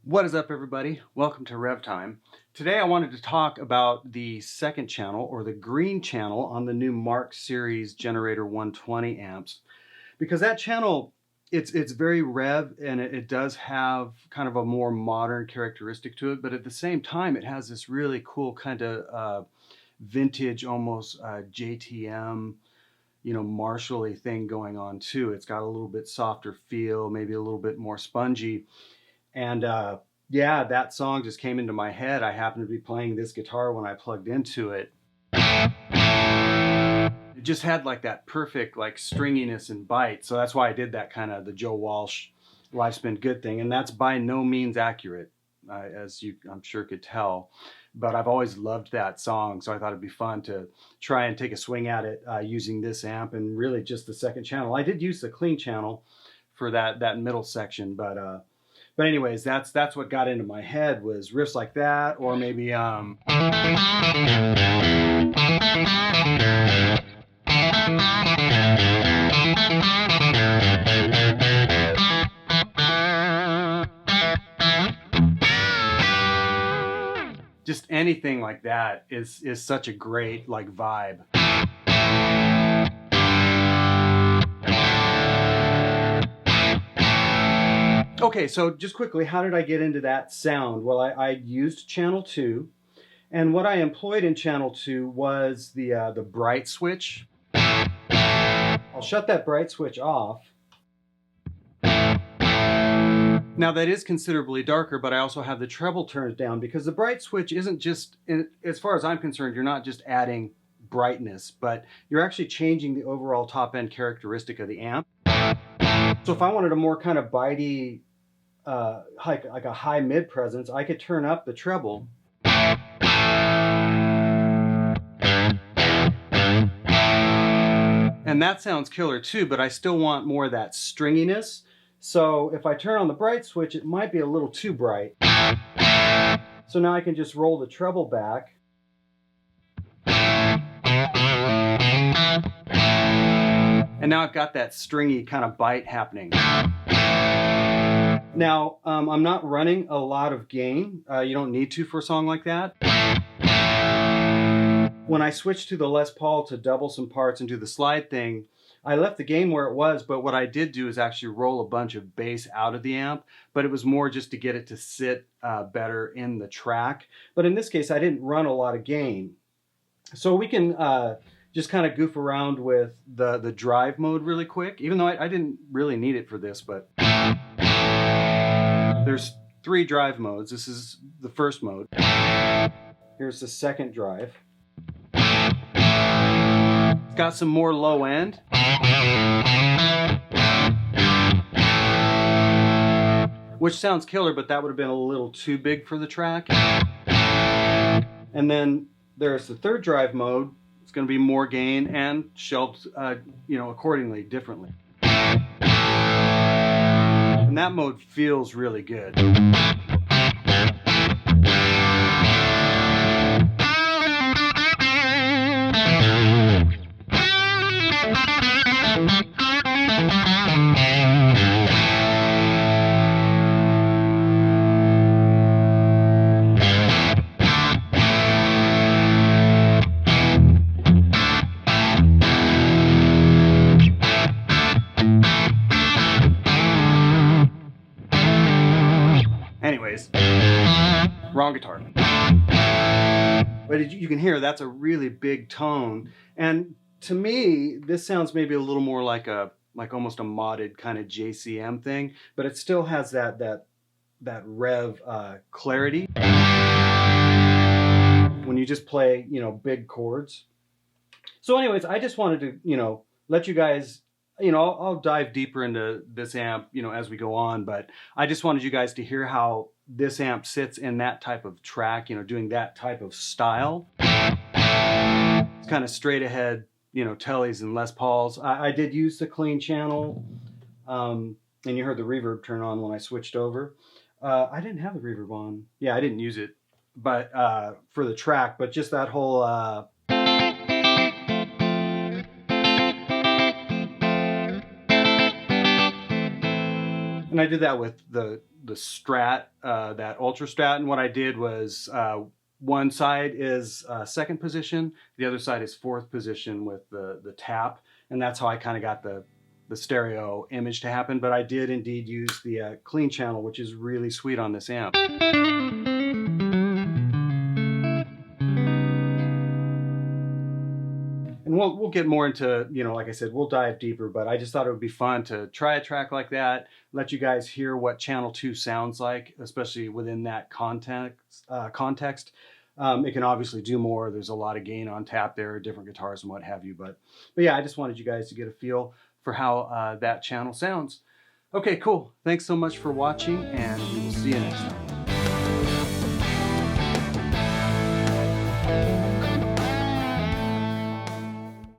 What is up, everybody? Welcome to Rev Time. Today I wanted to talk about the second channel, or the green channel, on the new Mark Series Generator 120 amps, because that channel, it's very Rev, and it does have kind of a more modern characteristic to it, but at the same time it has this really cool kind of vintage, almost JTM, Marshall-y thing going on too. It's got a little bit softer feel, maybe a little bit more spongy. And yeah, that song just came into my head. I happened to be playing this guitar when I plugged into it. It just had like that perfect like stringiness and bite. So that's why I did that kind of the Joe Walsh Life's Been Good thing. And that's by no means accurate, as you I'm sure could tell. But I've always loved that song, so I thought it'd be fun to try and take a swing at it using this amp and really just the second channel. I did use the clean channel for that middle section, but anyways, that's what got into my head, was riffs like that, or maybe just anything like that is such a great like vibe. Okay, so just quickly, how did I get into that sound? Well, I used channel 2, and what I employed in channel 2 was the bright switch. I'll shut that bright switch off. Now that is considerably darker, but I also have the treble turned down, because the bright switch isn't just, as far as I'm concerned, you're not just adding brightness, but you're actually changing the overall top end characteristic of the amp. So if I wanted a more kind of bitey, like a high mid presence, I could turn up the treble. And that sounds killer too, but I still want more of that stringiness. So if I turn on the bright switch, it might be a little too bright. So now I can just roll the treble back. And now I've got that stringy kind of bite happening. Now, I'm not running a lot of gain. You don't need to for a song like that. When I switched to the Les Paul to double some parts and do the slide thing, I left the gain where it was, but what I did do is actually roll a bunch of bass out of the amp, but it was more just to get it to sit better in the track. But in this case, I didn't run a lot of gain. So we can just kind of goof around with the drive mode really quick, even though I didn't really need it for this, but there's 3 drive modes. This is the first mode. Here's the second drive. It's got some more low end. Which sounds killer, but that would have been a little too big for the track. And then there's the third drive mode. It's going to be more gain and shelved, accordingly, differently. And that mode feels really good. Anyways, wrong guitar. But you can hear that's a really big tone. And to me, this sounds maybe a little more like almost a modded kind of JCM thing, but it still has that Rev clarity when you just play, big chords. So anyways, I just wanted to, let you guys, I'll dive deeper into this amp, as we go on, but I just wanted you guys to hear how this amp sits in that type of track, doing that type of style. It's kind of straight ahead, Tellys and Les Pauls. I did use the clean channel, and you heard the reverb turn on when I switched over. I didn't have the reverb on. Yeah, I didn't use it, but for the track, but just that whole and I did that with the Strat, that Ultra Strat, and what I did was one side is second position, the other side is fourth position with the tap, and that's how I kind of got the stereo image to happen. But I did indeed use the clean channel, which is really sweet on this amp. And we'll get more into, you know, like I said, we'll dive deeper, but I just thought it would be fun to try a track like that, let you guys hear what Channel 2 sounds like, especially within that context. It can obviously do more. There's a lot of gain on tap there, different guitars and what have you. But yeah, I just wanted you guys to get a feel for how that channel sounds. Okay, cool. Thanks so much for watching, and we will see you next time.